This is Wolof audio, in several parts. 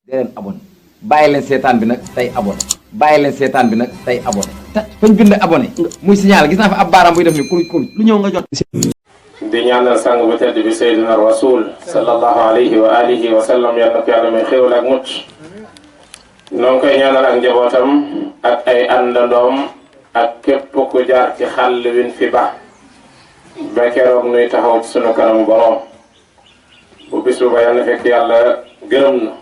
dee leen abonné bàyyi leen seetaan bi nag tey abonné bàyyi leen seetaan bi nag tey abonné te fañ bind abonné muy signal gis naa fa ab baaraam buy def ni kuruj kuruj lu ñëw nga jot di ñaanal sang bu tedd bi Seydina Rasul sallallahu alayhi wa alihi wa sallam yàlla na ko yàlla may xéwal ak mucc noo ngi koy ñaanal ak njabootam ak ay àndandoom ak képp ku jaar ci xàll win fi ba keroog nuy taxaw ci sunu kanam borom bu bis bu ba yàlla fekk yàlla gërëm na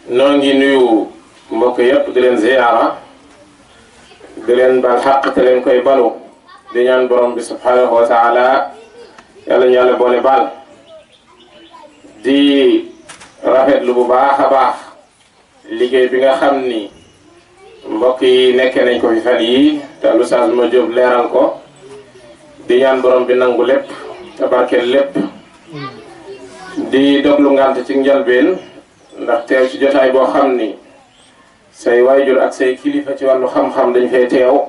noo ngi nuyu mbokk yëpp di leen ziyaara di leen bal xaq te leen koy balu di ñaan borom bi subhanahu wa taala yàlla ñu yàlla boole baal di rafetlu bu baax a baax liggéey bi nga xam ni mbokk yi nekkee nañ ko fi fan yi te Oustaz Ma Diop leeral ko di ñaan borom bi nangu lépp te barkeel lépp di doglu ngant ci njalbeen ndax teew ci jotaay boo xam ni say waajur ak say kilifa ci wàllu xam-xam dañ fay teew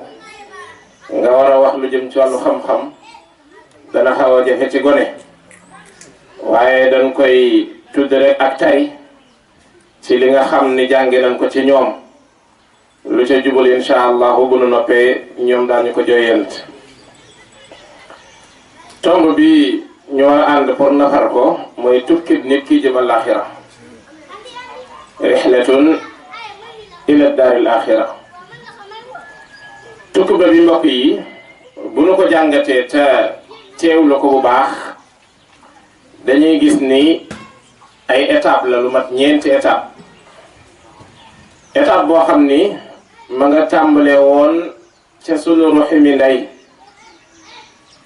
nga war a wax lu jëm ci wàllu xam-xam dana xaw a jafe ci gone waaye dañ koy tudd rek ak tay ci li nga xam ni jàngi nañ ko ci ñoom lu ca jubal insha allahu bu nu noppee ñoom daañu ko joyent tomb bi ñu war a ànd pour nafar ko mooy tukki nit ki jëm al-axira rihlatun ila daaril axira tukki ba bi mbokk yi bu nu ko jàngatee te teewlu ko bu baax dañuy gis ni ay étape la lu mat ñeenti étape boo xam ni ma nga tàmbale woon ca sunu ruxi mi ndey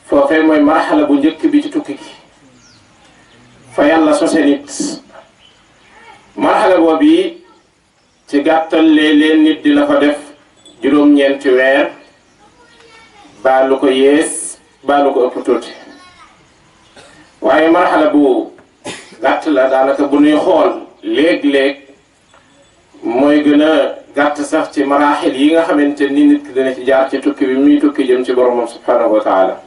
foofee mooy marxala bu njëkk bi ci tukki gi fa yàlla sose nit marxala boobu ci gàttal léeg-léeg nit dina fa def juróom-ñeenti weer baa lu ko yées baa lu ko ëpp tuuti waaye marxala bu gàtt la daanaka bu nuy xool léeg-léeg mooy gën a gàtt sax ci maraaxil yi nga xamante ni nit ki dina ci jaar ci tukki bi muy tukki jëm ci boromam subhanahu wa taala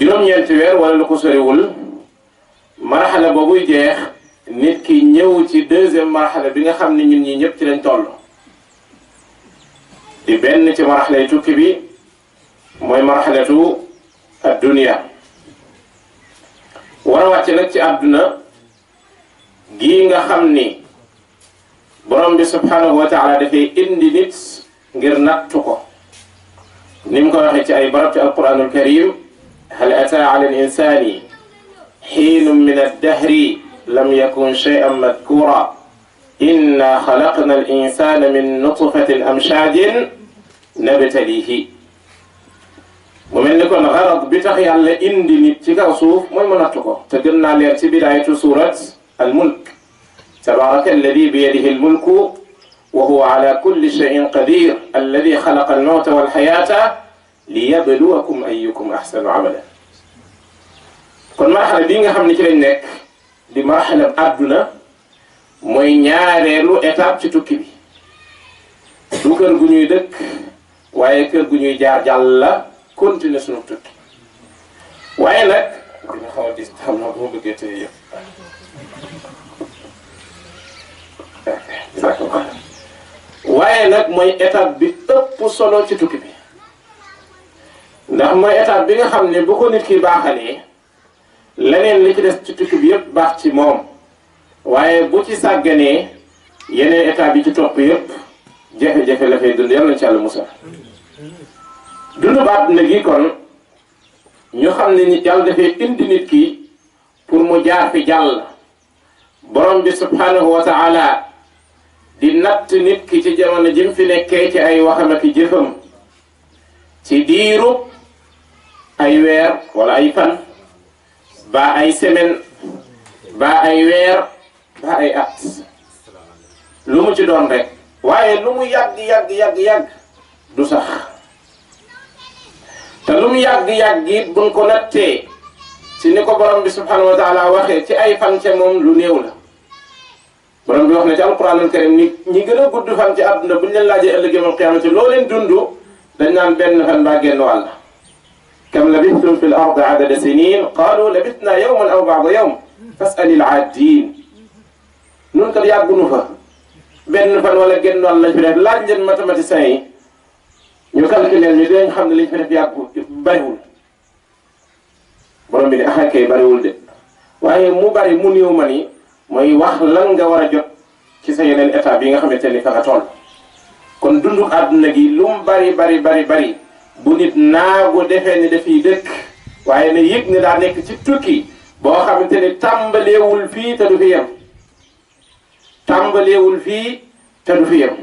juróom-ñeenti weer wala lu ko soriwul marxala boobuy jeex nit ki ñëw ci deuxième marxala bi nga xam ne ñun ñi ñëpp ci lañ toll di benn ci marxalay tukki bi mooy marxalatu ad-dunya war a wàcc nag ci àdduna gii nga xam ni borom bi subhanahu wa taala dafay indi nit ngir nattu ko ni mu ko waxee ci ay barab ci alquranul karim hal ataa ala al insani xiinun min addahri lam yakun shay'an madkura inna xalaqna al insana min nutfatin amshajin nabtalihi mu mel ni kon garab bi tax yàlla indi nit ci kaw suuf mooy mu nattu ko te gën naa leer ci bidaayatu surat al mulk tabaraka alladi bi yadihi al mulku wa huwa ala kulli shay'in qadir alladi xalaqa al mawta wal hayata liyabluwakum ayyukum ahsanu amala kon marxala bii nga xam ne ci lañ nekk di marxala àdduna mooy ñaareelu étape ci tukki bi du kër gu ñuy dëkk waaye kër gu ñuy jaar jàll la continuer sunu tukki waaye nag dina xaw a dis xam naa bu ma bëggee tey yëpp waaye nag mooy étape bi ëpp solo ci tukki bi ndax mooy étape bi nga xam ne bu ko nit ki baaxalee leneen li ci des ci tukki bi yëpp baax ci moom waaye bu ci sàgganee yeneen étape yi ci topp yëpp jafe-jafe la fay dund yàlla na ci Yàlla musal dundu baat na gi kon ñu xam ne nit yàlla dafay indi nit ki pour mu jaar fi jàll borom bi subhanahu wa taala di natt nit ki ci jamono jim fi nekkee ci ay waxam ak jëfam ci diiru ay weer wala ay fan ba ay semaine ba ay weer ba ay at lu mu ci doon rek waaye lu mu yàgg du sax te lu mu yàgg it buñ ko nattee ci ni ko borom bi subhanahu wa taala waxee ci ay fan ca moom lu néew la borom bi wax ne ci alquranul karim ni ñi gën a gudd fan ci àdduna buñ leen laajee ëllëg yawmal qiyaamati loo leen dund dañ naan benn fan baa genn wàll kam labithtum fil ardi adada sinin qaalu labithna yawman aw ba'da yawm fas'alil aaddiin nun kat yàggunu fa benn fan wala genn wàll lañ fi def laaj leen mathématiciens yi ñu calculer ñu dinañ xam ne liñ fi def yàggu bariwul borom bi ne axakay bariwul de waaye mu bari mu néew ma ni mooy wax lan nga war a jot ci sa yeneen état bi nga xamante ni fa nga toll kon dundu àdduna gi lu mu bari bari bu nit naagu defee ni dafiy dëkk waaye ne yëg ne daa nekk ci tukki boo xamante ni tàmbaleewul fii te du fi yem tàmbaleewul fii te du fi yem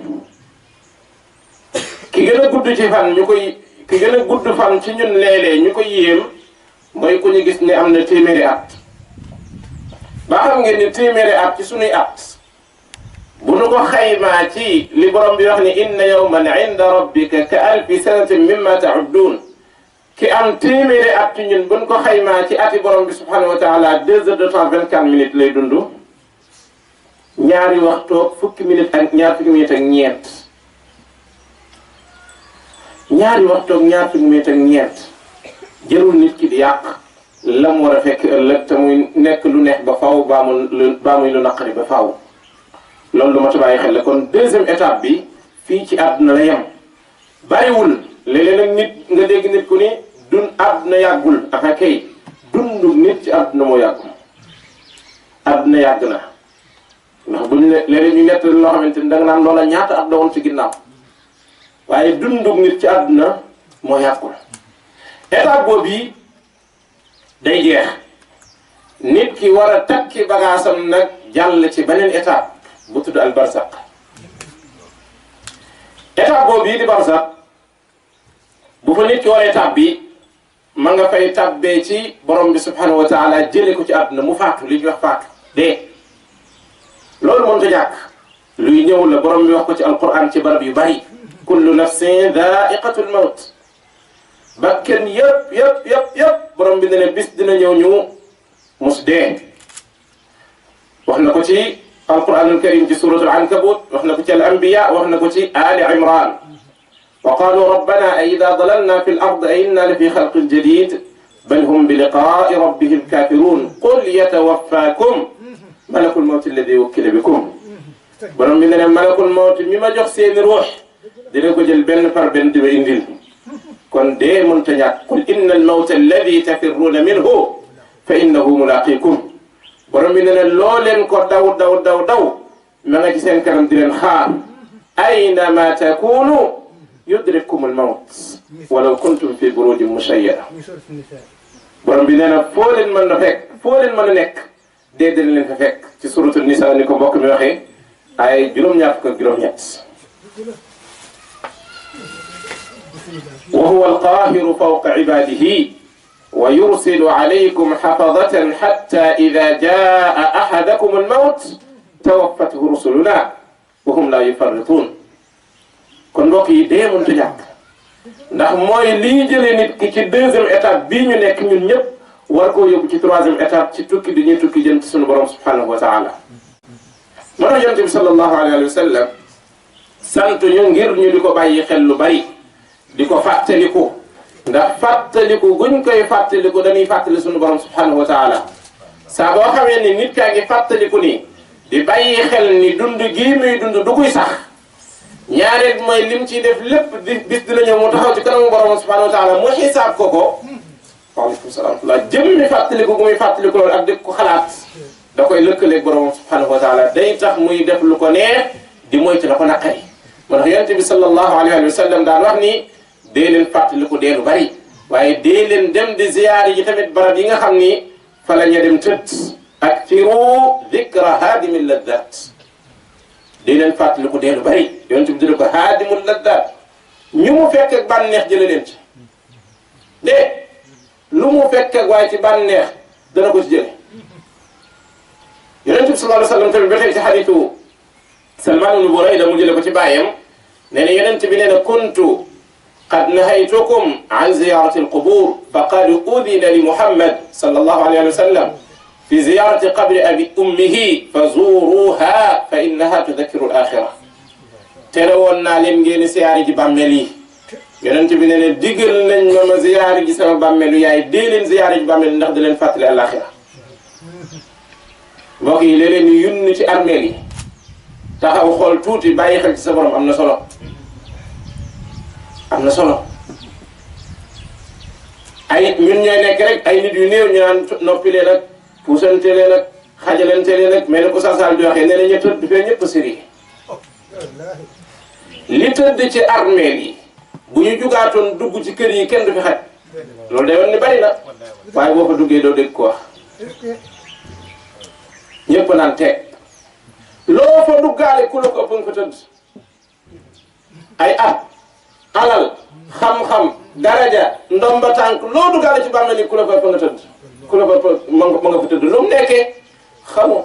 ki gën a gudd ci fan ki gën a gudd fan ci ñun léeg-léeg ñu koy yéem mooy ku ñu gis ne am na téeméeri at ba xam ngeen ni téeméeri at ci sunuy at bu nu ko xaymaa ci li borom bi wax ni inna yawman inda rabbika ka alfi sanatin mimma ta'uddun ki am téeméeri at ci ñun buñ ko xaymaa ci ati borom bi subhanahu wa taala 2 heures de temps 24 minutes lay dund ñaari waxtoog fukki minutes ak ñaar fukki minutes ak ñeent ñaari waxtoog ñaar fukki minutes ak ñeent jërul nit ki di yàq lam war a fekk ëllëg te muy nekk lu neex ba faaw baa muy lu naqari ba faaw loolu lu ma ta bàyyi xel la kon deuxième étape bi fii ci àdduna la yem bàyyiwul léeg-léeg nag nit nga dégg nit ku ni dun àdduna yàggul aka kay dundu nit ci àdduna moo yàggul àdduna yàgg na ndax buñu léeg-léeg ñu nett loo xamante ni da nga naan loola ñaata at la woon ci ginnaaw waaye dundu nit ci àdduna moo yàggul étape boobu yi day jeex nit ki war a takki bagaasam nag jàll ci beneen étape bu tudd al barsaq étape boobu yi di barsaq bu fa nit ki war étape bi ma nga fay tabbee ci borom bi subhanahu wa taala jële ko ci àdduna mu faatu li ñuy wax faatu dee loolu mënut a ñàkk luy ñëw la borom bi wax ko ci alquran ci barab yu bari kullu nafsin dha'iqatul mawt bakken yëpp borom bi ne bis dina ñëw ñu mus dee wax na ko ci alquranul karim ci suratul ankabut wax na ko ci al anbiya wax na ko ci ali imran wa qalu rabbana a idha dalalna fi l ard a inna la fi xalqin jadid bal hum bi liqaai rabbihim kafirun qul yatawaffakum malakul mawti alladi wukkila bikum borom bi ne malakul mawti mi ma jox seeni ruux dina ko jël benn par benn di ba indil kon dee mënta ñàkk qul inna al mawta alladi tafirruuna minhu fa innahu mulaqikum borom bi ne ne loo leen ko daw ma nga ci seen kanam di leen xaar aynama takunu yudrikkum al mawt walaw kuntum fi burujin mushayyada borom bi nee na foo leen mën a fekk foo leen mën a nekk dee dina leen fa fekk ci suratul nisa ni ko mbokk mi waxee ay juróom-ñaar fukk ak juróom-ñett wa huwa alqaahiru fawqa ibaadihi wa yursilu alaykum xafadatan xatta ida jaa axadakum almawt tawaffathu rusuluna wa hum laa yufarrituun kon mbokk yi dee mënut a ñàkk ndax mooy lii jëlee nit ki ci deuxième étape bii ñu nekk ñun ñëpp war koo yóbbu ci troisième étape ci tukki bi ñuy tukki jëm ci sunu borom subhanahu wa taala. moo tax yonent bi sallallahu alayhi wa sallam sant ñu ngir ñu di ko bàyyi xel lu bari di ko fàttaliku ndax fàttaliku guñ koy fàttaliku dañuy fàttali sunu borom subhanahu wa taala saa boo xamee ni nit kaa ngi fàttaliku ni di bàyyi xel ni dund gii muy dund du kuy sax ñaareel mooy lim ciy def lépp di bis dina ñëw mu taxaw ci kanamu borom subhanahu wa taala mu xisaab ko. waaleykum salaam la jëmmi fàttaliku gu muy fàttaliku loolu ak di ko xalaat da koy lëkkaleeg borom subhanahu wa taala day tax muy def lu ko neex di moytu la ko naqari. moo tax yonent bi sallallahu alayhi wa sallam daan wax ni dee leen fàttaliku dee lu bari waaye dee leen dem di ziyaar yi tamit barab yi nga xam ni fa la ñu dem tëdd ak firu dikra haadimil laddat dee leen fàttaliku dee lu bari yonent bi dina ko haadimul laddat ñu mu fekk ak bànneex jële leen ci dee lu mu fekk ak waaye ci bànneex dana ko ci jële yonent bi sallallahu alayhi wa sallam tamit ba tey ci xadiitu Salmaan ibn Burayda mu jële ko ci bàyyam nee na yonent bi nee na kuntu qad nahaytukum an ziyarati alqubur faqad udina li Muhammad sallallahu alayhi wa sallam fi ziyarati qabri abi ummihi fa zuruha fa innaha tudakkiru al-axira tere woon naa leen ngeen siyaari ji bàmmeel yi yonent bi nee na digal nañ ma ziyaari ji sama bàmmeelu yaay dee leen ziyaari ji bàmmeel ndax di leen fàttali al-axira mbokk yi léeg-léeg ñu yunn ci armeel yi taxaw xool tuuti bàyyi xel ci sa borom am na solo am na solo ay ñun ñooy nekk rek ay nit yu néew ñu naan noppi leen ak puusante leen ak xajalante leen ak mais ne ko sasal di waxee nee na ñu tëdd fee ñëpp sëri li tëdd ci armeel yi bu ñu jugaatoon dugg ci kër yi kenn du fi xaj loolu day wan ni bari na waaye boo fa duggee doo dégg ko wax ñëpp naan teg loo fa duggaale ku la ko ëpp nga fa tëdd ay at alal xam-xam daraja ndomba tànk loo duggaale ci bàmmeel yi ku la fa ëpp nga tëdd ku la fa ëpp ma nga fa tëdd lu mu nekkee xamoo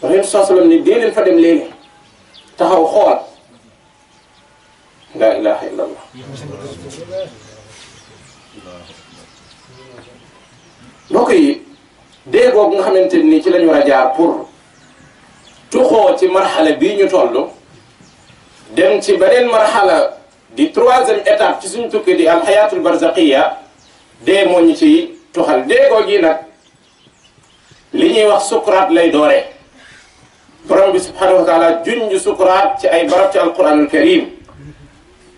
wax yéen sosalam ni dee leen fa dem léegi taxaw xool la ilaha illallah mbokk yi dee boobu nga xamante ni ci lañu war a jaar pour tuxoo ci marxala bii ñu toll dem ci beneen marxala di troisième étape ci suñu tukki di alxayatul barzaqiya dee moo ñu ci tuxal dee googu nag li ñuy wax sukuraat lay doore borom bi subhanahu wa taala junj sukuraat ci ay barab ci alquranul karim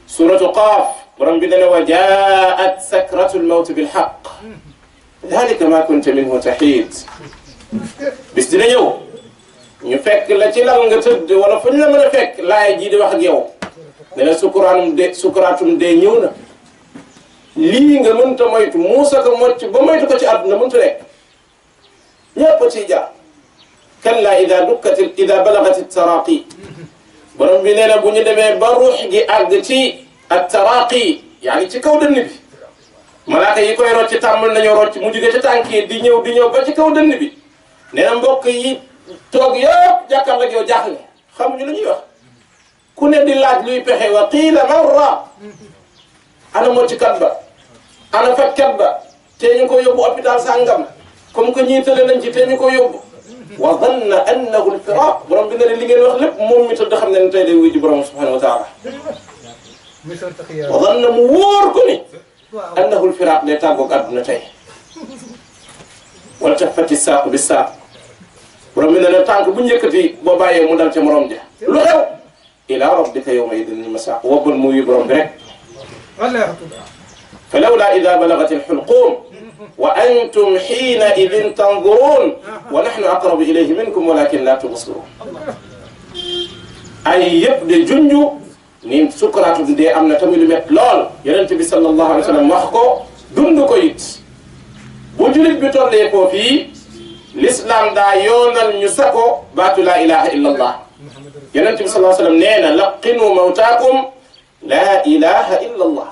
suratu qaaf borom bi dana wa jaat sakratul mawt bil haqq dalika ma kunta minhu taxiid bis dina ñëw ñu fekk la ci lal nga tëdd wala fu ñu la mën a fekk laay ji di wax ak yow ne la sukuraatum dee ñëw na lii nga mënta moytu muusa ko mocc ba moytu ko ci àdduna mënta nekk ñëpp ciy jaar kalla ida balagati taraqi borom bi nee na bu ñu demee ba ruux gi àgg ci at taraqi yaani ci kaw dënn bi malaaka yi koy rocc tàmbal nañoo rocc mu jóge ci tànk yi di ñëw ba ci kaw dënn bi nee na mbokk yi toog yëpp jàkkaarloo ak yow jaaxle xamuñu lu ñuy wax ku ne di laaj luy pexe wa qiila man raaq ana mocckat ba ana fajkat ba te ñu ko yóbbu hôpital sàngam comme que ñii tële nañ ci te ñu ko yóbbu wa danna annahu al-firaaq borom bi ne li ngeen wax lépp moom mi tëdd xam ne tey day wuy ji borom subhanahu wa taala wa danna mu wóor ko ni annahu al-firaaq day tàggoog àdduna tey wal taffati saaqu bi saaq borom bi ne tànk bu njëkkati boo bàyyee mu dal ca morom ja lu xew ila rabbika yawma idin al-masaaq wobbal mu wi borom bi rek falawla ida balagati al-hulquum wa antum xiina idin tanzuruun wa naxnu aqrabu ilayhi minkum walakin la tubsiruun ay yëpp de junju ni sukuraatu dee am na tamit lu met lool yonent bi sallallahu alayhi wa sallam wax ko dund ko it bu julit bi tollee ko fii l'islam daa yoonal ñu sako baatu laa ilaha illa allah yonent bi sallallahu alayhi wa sallam nee na laqinu mawtaakum laa ilaha illa allah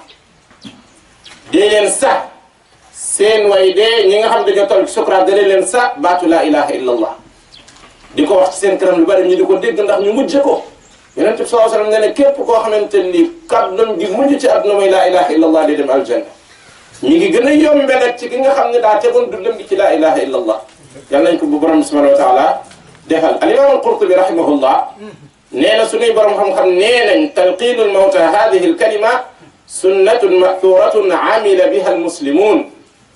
dee leen sax seen way dee ñi nga xam dañoo toll ci sukuraat dee leen sax baatu laa ilaha illa allah di ko wax ci seen kanam lu bari ñu di ko dégg ndax ñu mujj ko yonent bi sallallahu alayhi wa sallam nee na képp koo xamante ni kàddoom gi mujj ci àdduna mooy laa ilaha illa allah di dem aljanna ñi ngi gën a yombe nag ci ki nga xam ne daa tegoon dundam gi ci laa ilaha illa allah yal nañ ko bu borom subhanahu wa taala defal al imam al qurtubi rahimahullah nee na suñuy borom xam-xam nee nañ talqiinul mawta hadihi al kalima sunnatun ma'thuratun amila biha al muslimun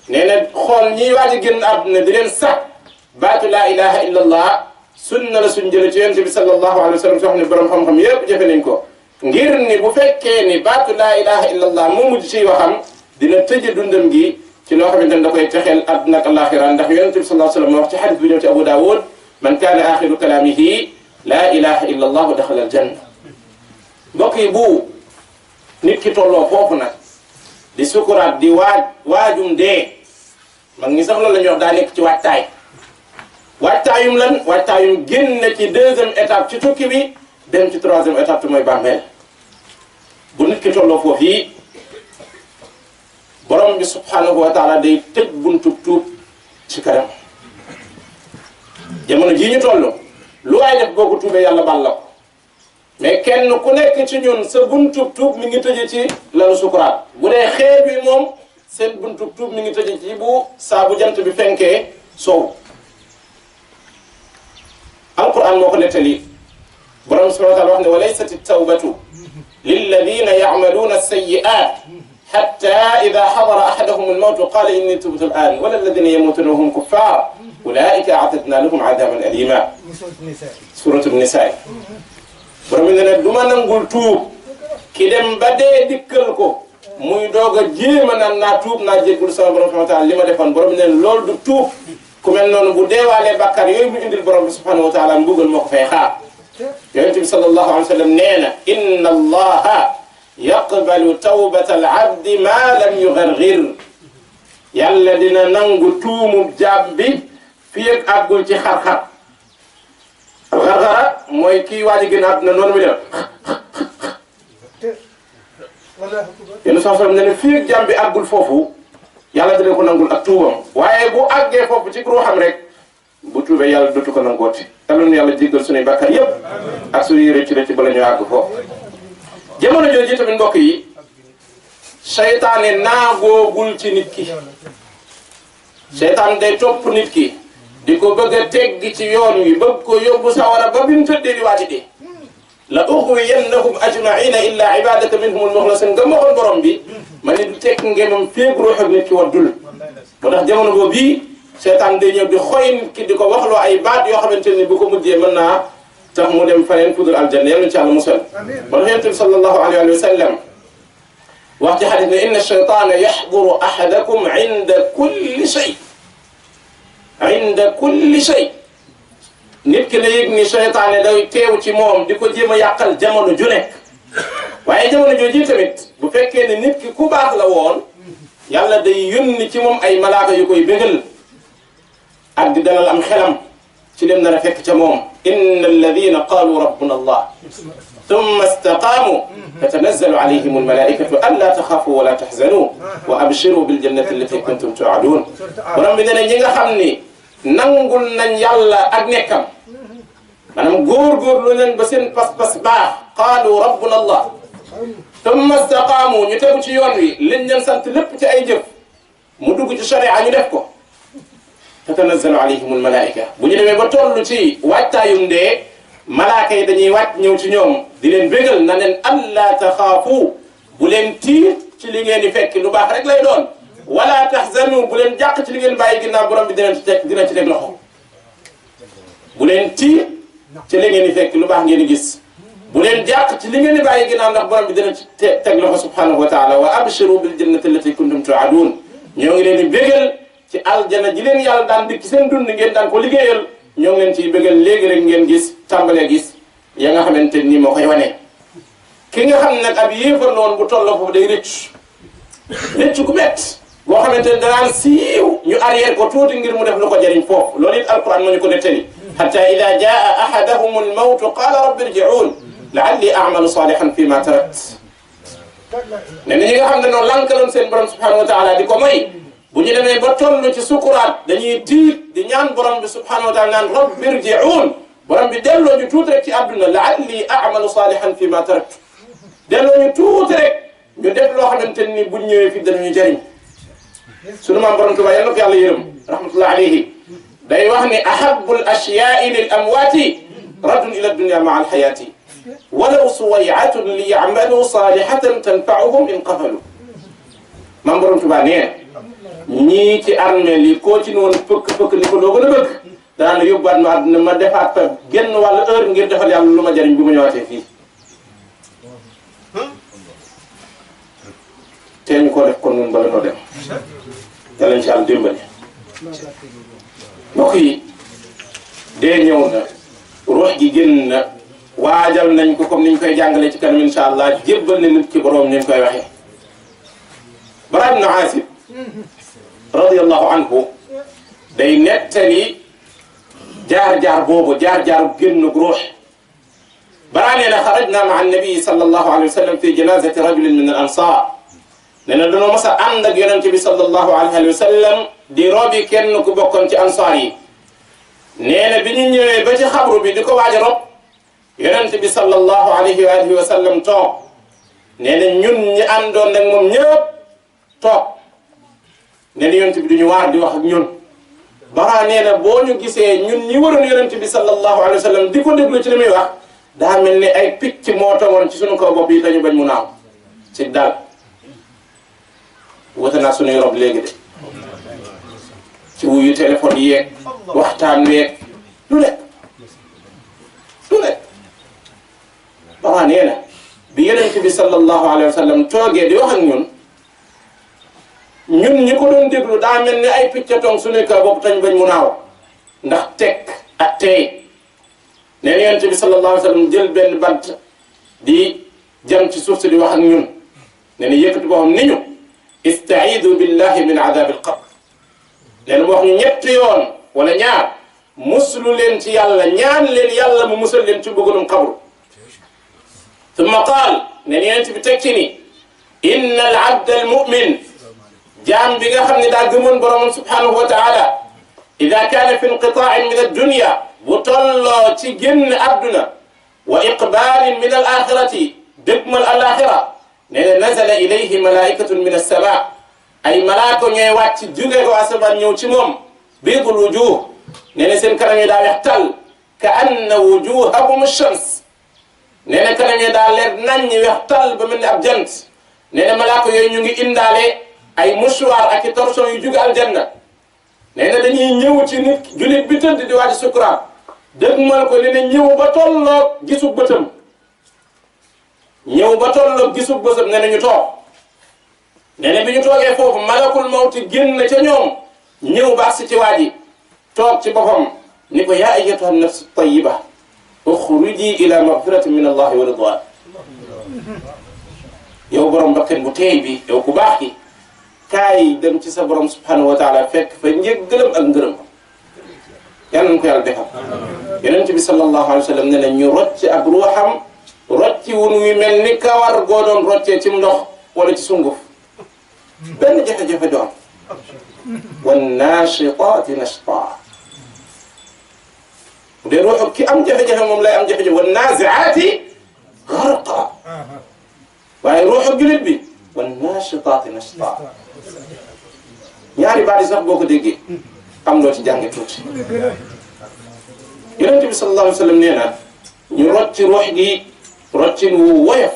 nee na xool ñiy waaj a génn àdduna di leen sax baatu laa ilaha illa allah sunna la suñ jële ci yonent bi sallallahu alayhi wa sallam soo xam ne borom xam-xam yëpp jëfe nañ ko ngir ni bu fekkee ni baatu laa ilaha illa allah moo mujj ciy waxam dina tëje dundam gi ci loo xamante ne da koy texeel àdduna ak alaxira ndax yonent bi sallallahu alayhi wa sallam wax ci xadis bi ñëw ci Abu Daawud man kaana axiru kalaamihi laa ilaha illa allah daxala aljanna mbokk yi bu nit ki tolloo foofu nag di sukuraat di waajum dee mag ñi sax loolu la ñuy wax daa nekk ci waajtaayum lan waajtaayum génn ci deuxième étape ci tukki bi dem ci troisième étape te mooy bàmmeel bu nit ki tolloo foofu yi borom bi subhanahu wa taala day tëj buntu tuub ci kanam jamono jii ñu toll lu waay def boo ko tuubee yàlla bal la ko mais kenn ku nekk ci ñun sa buntu tuub mi ngi tëje ci lalu sukuraat bu dee xeet bi moom seen buntu tuub mi ngi tëje ci bu saa bu jant bi fenkee soow alquran moo ko nettali borom subhanahu wa taala wax ne wa laysat at-tawbatu lilladina ya'maluna as-sayyi'at hatta idha hadara ahaduhum al-mawt qala inni tubtu al-an wala alladina yamutuna wa hum kuffar ulaika a'tadna lahum adaban alima suratu nisaa borom bi ne du ma nangul tuub ki dem ba dee dikkal ko muy doog a jéem a naan naa tuub naa jéggul sama borom subhanahu wa taala li ma defoon borom bi ne loolu du tuub ku mel noonu bu deewaalee bàkkaar yooyu mu indil borom bi subhanahu wa taala mbugal moo ko fay xaar yonent bi sallallahu alayhi wa sallam nee na inna allaha yaqbalu tawbata al abdi ma lam yugargir yàlla dina nangu tuumu jaam bi fii ak àggul ci xar-xar gargara mooy kii waa ji gën a àdduna noonu mu def yéen saa sallam ne ne fii ak jaam bi àggul foofu yàlla dina ko nangul ak tuubam waaye bu àggee foofu ci ruuxam rek bu tuubee yàlla dootu ko nangooti yàlla nu yàlla jéggal suñuy bàkkaar yépp ak suñuy rëcc bala ñu àgg foofu jamono jooju tamit mbokk yi seytaane naagoogul ci nit ki seytaan day topp nit ki di ko bëgg a teggi ci yoon wi bëgg ko yóbbu sawara ba bi mu tëddee di waati dee la ughwiyannahum ajma'ina illa ibadaka minhumul mukhlasin nga waxoon borom bi ma ne du tekk ngemam féeg ruux ak nit ki waddul moo tax jamono boobu bii seytaan day ñëw di xoy nit ki di ko waxloo ay baat yoo xamante ni bu ko mujjee mën naa tax mu dem faneen fudul aljanna yàlla ci Yàlla musal moo tax yonent bi sallallahu alayhi wa sallam wax ci xadis ne inna shaytaana yaxduru ahadakum inda kulli shay inda kulli shay nit ki la yëg ni seytaane day teew ci moom di ko jéem a yàqal jamono ju nekk waaye jamono jooju tamit bu fekkee ne nit ki ku baax la woon yàlla day yónni ci moom ay malaaka yu koy bégal ak di dalal am xelam ci dem nar a fekk ca moom inna alladina qaalu rabbuna allah thumma istaqaamu tatanazzalu alayhim almalaikatu an la taxaafu wala taxzanu wa abshiru biljannati allati kuntum tuadun borom bi ne ñi nga xam ni nangul nañ yàlla ak nekkam maanaam góor-góorlu nañ ba seen pas-pas baax qaalu rabbuna allah thumma istaqaamu ñu tegu ci yoon wi liñ leen sant lépp ci ay jëf mu dugg ci sharia ñu def ko tatanazzalu alayhim almalaika bu ñu demee ba toll ci waajtaayum dee malaaka yi dañuy wàcc ñëw ci ñoom di leen bégal na leen alla taxaafu bu leen tiit ci li ngeen di fekk lu baax rek lay doon wala tahzanu bu leen jàq ci li ngeen bàyyi ginnaaw borom bi dina ci teg loxo bu leen tiit ci li ngeen di fekk lu baax ngeen di gis bu leen jàq ci li ngeen di bàyyi ginnaaw ndax borom bi dina ci teg loxo subhanahu wa taala wa abshiru bil jannati allati kuntum tuadun ñoo ngi leen di bégal ci aljana ji leen yàlla daan dikk seen dund ngeen daan ko liggéeyal ñoo ngi leen ciy bégal léegi rek ngeen gis tàmbalee gis ya nga xamante ni moo koy wane ki nga xam ne nag ab yéefar la woon bu tolloo foofu day rëcc ku bett boo xamante ne danaan siiw ñu arrière ko tuuti ngir mu def lu ko jëriñ foofu loolu it alquran moo ñu ko nettali hatta ida jaa ahadahum almawtu qala rabbi irji'un la'alli a'malu salihan fi ma tarakt ne ñi nga xam ne noonu lankaloon seen borom subhanahu wa taala di ko moy bu ñu demee ba toll ci sukuraat dañuy tiit di ñaan borom bi subhanahu wa taala naan rabbi irji'un borom bi delloo ñu tuuti rek ci àdduna la'alli a'malu salihan fi ma tarakt delloo ñu tuuti rek ñu def loo xamante ni buñ ñëwee fi dañuy jëriñ sunu maam borom Tuubaa yal na ko yàlla yërëm rahmatullah alayhi day wax ni ahabbul ashya'i lil amwati raddun ila dunya ma'a al hayati walaw suway'atun li ya'malu salihatan tanfa'uhum in qafalu maam borom Tuubaa nee ñii ci armeel yi koo ci noonu pëkk ni ko doo gën a bëgg daana yóbbuwaat ma àdduna ma defaat fa genn wàllu heure ngir defal yàlla lu ma jëriñ bu ma ñëwaatee fii tee ñu koo def kon nun bala noo dem yàlla incha allah dimbali mbokk yi dee ñëw na ruux gi génn na waajal nañ ko comme niñ koy jàngalee ci kanam incha allah jébbal na nit ki boroom ni ñu koy waxee Bara ibn Aazib radiyallahu anhu day nettali jaar-jaar boobu jaar-jaaru génn ruux Bara nee na xarajna ma'a an-nabi sallallahu alayhi wa sallam fi janazati rajulin min al-ansar nee na dañoo mos a ànd ak yonente bi sallallahu alayhi wa sallam di robi kenn ku bokkoon ci ansaar yi nee na bi ñu ñëwee ba ci xabru bi di ko waaj a rob yonente bi sallallahu alayhi wa sallam toog nee na ñun ñi àndoon nag moom ñëpp toog nee na yonente bi du ñu waar di wax ak ñun Bara nee na boo ñu gisee ñun ñi waroon yonente bi sallallahu alayhi wa sallam di ko déglu ci li muy wax daa mel ni ay picc moo tawoon ci sunu kaw bopp yi dañu bañ mu naaw ci daal wute naa suñuy rob léegi de ci wuyu téléphone yeeg waxtaan weeg lu nekk Papa nee na bi yonent bi sallallahu alayhi wa sallam toogee di wax ak ñun ñi ko doon déglu daa mel ni ay picc toog su nekk bopp tañ bañ mu naaw ndax teg ak tey nee na yonent bi sallallahu alayhi wa sallam jël benn bant di jëm ci suuf si di wax ak ñun nee na yëkkati boppam ni ñu istaidu billahi min adabi alqabr nee na mu wax ñu ñetti yoon wala ñaar muslu leen ci yàlla ñaan leen yàlla mu musal leen ci bëggunum xabru ثم قال نينت بتكني إن العبد المؤمن جام بيغا خامني دا گمون بروم سبحانه وتعالى إذا كان في انقطاع من الدنيا وطلع تي ген عبدنا وإقبال من الآخرة دقم الآخرة نزل إليه ملائكة من السماء أي ملائكة ñoy wacc jóge ko asaman ñew ci mom bidul wujuh neena seen kanam yi da wextal ka anna wujuhahum ash-shams nee na kanam yi daal leer nañ ñi weex tal ba mel ni ab jant nee na malaaka yooyu ñu ngi indaale ay mouchoir ak i torchon yu jóge aljanna nee na dañuy ñëw ci nit julit bi tëdd di waaj sukuraat dëgmal ko nee na ñëw ba tolloog gisu bëtam nee na ñu toog nee na bi ñu toogee foofu malakul mawti génn ca ñoom ñëw baax si ci waa ji toog ci boppam ni ko yaa ayyatuha nafsu tayyiba uxruji ila magfiratin min allahi wa ridwan yow borom bakkan bu teey bi yow ku baax ki kaay dem ci sa borom subhanahu wa taala fekk fa njëggalam ak ngërëm yàlla na ko yàlla defal yonent bi sallallahu alayhi wa sallam ne na ñu rocc ak ruuxam rocci wun wi mel ni kawar goo doon roccee ci ndox wala ci sunguf benn jafe-jafe doon wan naashitaati nashtaa bu dee ruuxu ki am jafe-jafe moom lay am jafe-jafe wan naaziaati gharqa waaye ruuxu julit bi wan naashitaati nashtaa ñaari baat yi sax boo ko déggee am loo ci jànge tuuti yonent bi sallallahu alayhi wa sallam nee na ñu rocci ruux gi roccin wu woyof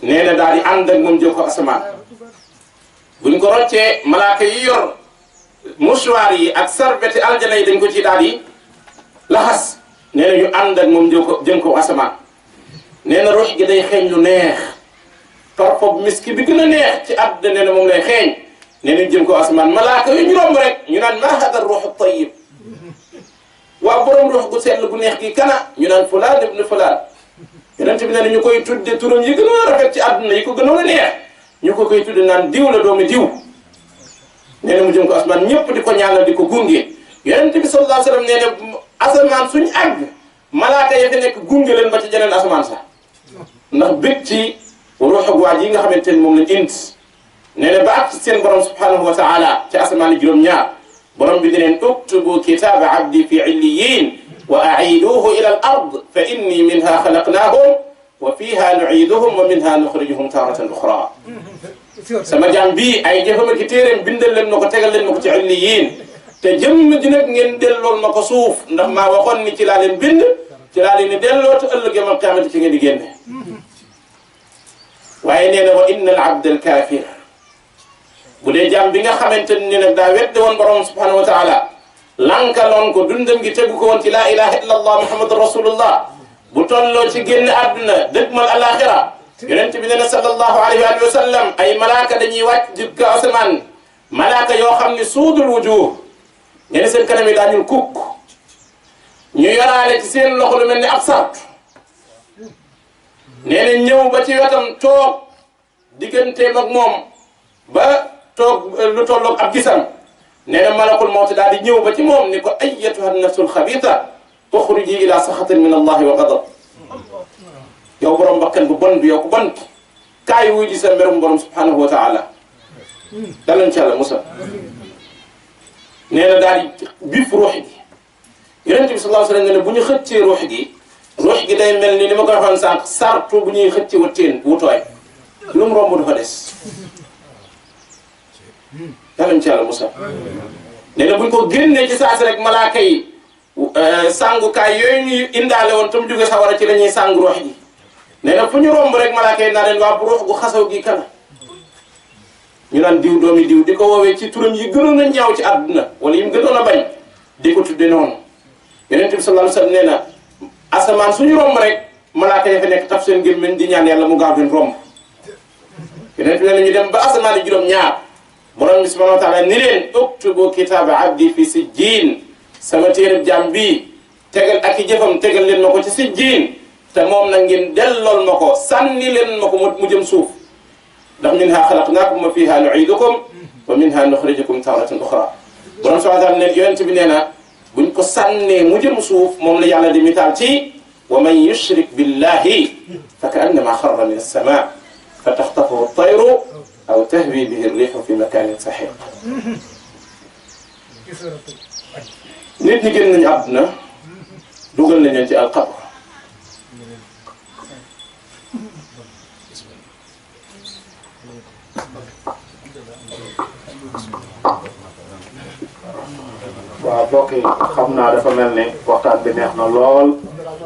nee na daal di ànd ak moom jël ko asamaan buñ ko roccee malaaka yi yor mouchoir yi ak sarbeti aljana yi dañ ko ci daal di laxas nee na ñu ànd ak moom jëm ko asamaan nee na ruux gi day xeeñ lu neex parfum miski bi gën a neex ci àdduna nee na moom lay xeeñ nee na jëm ko asamaan malaaka yi ñu romb rek ñu naan ma hada ruuxu tayyib waa borom ruux gu sell gu neex gi kana ñu naan fulaan ibn fulaan yonent bi nee na ñu koy tudde turam yi gën a rafet ci àdduna yi ko gënoon a neex ñu ko koy tudde naan diw la doomi diw nee na mu jëm ko asamaan ñëpp di ko ñaanal di ko gunge yonent bi sallallahu alayhi wa sallam nee na asamaan suñ àgg malaaka ya fi nekk gunge leen ba ci jeneen asamaan sax ndax bég ci ruuxu waa ji nga xamante ni moom lañ indi nee na ba ak seen borom subhanahu wa taala ci asamaan juróom-ñaar borom bi dineen uktubu kitaaba abdi fi illiyin wa a'iduhu ila al ard fa inni minha xalaqnahum wa fiha nu'iduhum wa minha nuxrijuhum taratan uxra sama jaam bii ay jëfama ki téeréem bindal leen ma ko tegal leen ma ko ci illiyin te jëmm ji nag ngeen dellool ma ko suuf ndax maa waxoon ni ci laa leen bind ci laa leen ni delloo te ëllëg yawmal qiyaamati ci ngeen di génne waaye nee na wa inna al abda al kafir bu dee jaam bi nga xamante ni nag daa wedde woon borom subhanahu wa taala lankaloon ko dundam gi tegu ko woon ci laa ilaha illa allah muhammadu rasulullah bu tolloo ci génn àdduna dëgmal alaxira yonent bi nee na sallallahu alayhi wa sallam ay malaaka dañuy wàcc ci kaw asamaan malaaka yoo xam ne suudul wujuh nee na seen kanam yi daa ñuul kukk ñu yoraale ci seen loxo lu mel ni ab sart nee na ñëw ba ci wetam toog digganteem ak moom ba toog lu tolloog ab gisam nee na malakul mawti daal di ñëw ba ci moom ni ko ayyatuha nafsul xabita uxruji ila saxatin min allahi wa gadab yow borom bakkan bu bon bi yow ku bon kaay wuy ji sa mbirum borom subhanahu wa taala danañ ci Yàlla musa nee na daal di bif ruux gi yonent bi sallallahu alayhi wa sallam ne bu ñu xëccee ruux gi day mel ni ma ko waxoon sànq sartu bu ñuy xëcc wu tooy lu mu romb dafa des danañ ci Yàlla musa nee na bu ñu ko génnee ci saasi rek malaaka yi sàngukaay yooyu ñuy indaale woon tam jóge sawara ci la ñuy sàng ruux gi nee na fu ñu romb rek malaaka yi naa leen waa bu ruux gu xasaw gi kana ñu naan diw doomi diw di ko woowee ci turam yi gënoon a ñaaw ci àdduna wala yi mu gënoon a bañ di ko tudde noonu yonent bi sallallahu alayhi wasallam nee na asamaan suñu romb rek malaaka ya fa nekk taf seen gémmiñ di ñaan yàlla mu gaaw leen romb yonent bi nee na ñu dem ba asamaan yi juróom-ñaar borom bi subhanahu wa taala ni leen uktubu kitaaba abdi fi sijjiin sama téereb jaam bii tegal ak i jëfam tegal leen ma ko ci sijjiin te moom nag ngeen dellool ma ko sànni leen ma ko mu jëm suuf ndax minha xalaqnaakum wa fiha nu'iidukum wa minha nuxrijukum taratan uxra borom subhanahu wa taala ne yonent bi nee na buñ ko sànnee mu jëm suuf moom la yàlla di mitaal ci wa man yushrik billahi fa ka annama xarra min as-samaa fa taxtafuhu at-tayru aw tahwi bihi ar-riihu fi makaanin sahiiq nit ñi génn nañu àdduna dugal nañ leen ci alqabr waaw mbokk yi xam naa dafa mel ni waxtaan bi neex na lool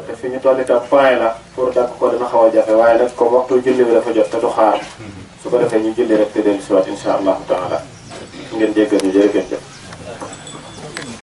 te fi ñu toll itam point la pour dagg ko dina xaw a jafe waaye nag comme waxtu julli bi dafa jot te du xaar su ko defee ñu julli rek te dellu si waat incha allahu taala ngeen jéggal ñu jërë ngeen jëf